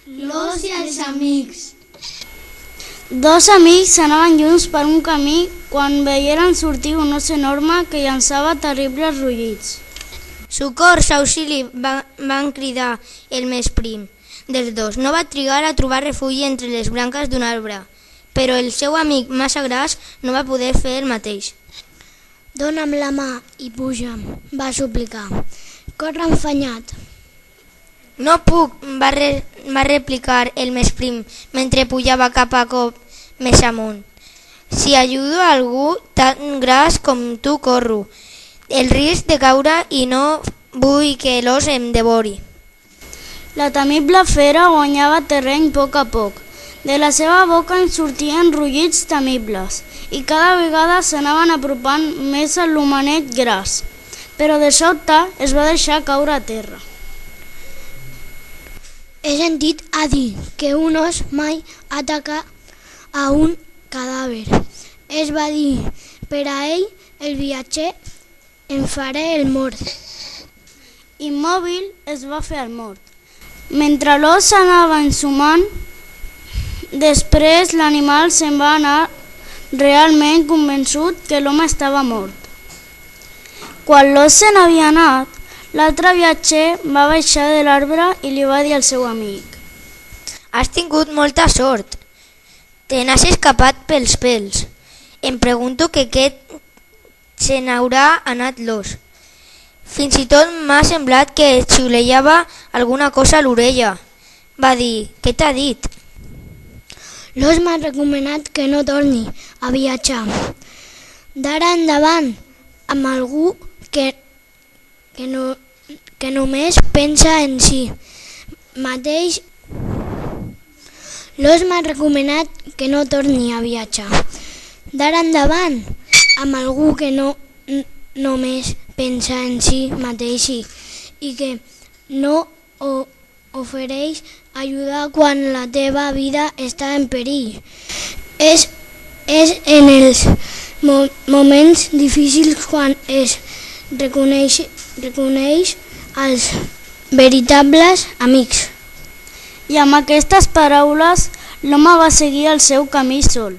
L'os i els amics. Dos amics anaven junts per un camí quan veieren sortir un os enorme que llançava terribles rugits. «Socors, auxili!», van cridar el més prim dels dos. No va trigar a trobar refugi entre les branques d'un arbre, però el seu amic massa gras no va poder fer el mateix. «Dóna'm la mà i puja'm», va suplicar. «Corre enfanyat». «No puc», va replicar el més prim mentre pujava cap a cop més amunt. «Si ajudo a algú tan gras com tu corro el risc de caure i no vull que l'os em devori». La temible fera guanyava terreny a poc. De la seva boca en sortien rugits temibles i cada vegada s'anaven apropant més a l'homenet gras, però de sobte es va deixar caure a terra. «He sentit a dir que un os mai ataca a un cadàver», es va dir per a ell el viatger. «Em faré el mort». Immòbil es va fer el mort. Mentre l'os s'anava ensumant, després l'animal se'n va anar realment convençut que l'home estava mort. Quan l'os se n'havia anat, l'altre viatger va baixar de l'arbre i li va dir al seu amic: «Has tingut molta sort. Te n'has escapat pels pèls. Em pregunto que què se n'haurà anat l'os. Fins i tot m'ha semblat que et xiulejava alguna cosa a l'orella». Va dir: «Què t'ha dit?» «L'os m'ha recomanat que no torni a viatjar. D'ara endavant amb algú que només pensa en si mateix». «L'os m'ha recomanat que no torni a viatjar. D'ara endavant amb algú que només pensa en si mateix i que no ofereix ajuda quan la teva vida està en perill. És en els moments difícils quan es reconeix els veritables amics». I amb aquestes paraules l'home va seguir el seu camí sol.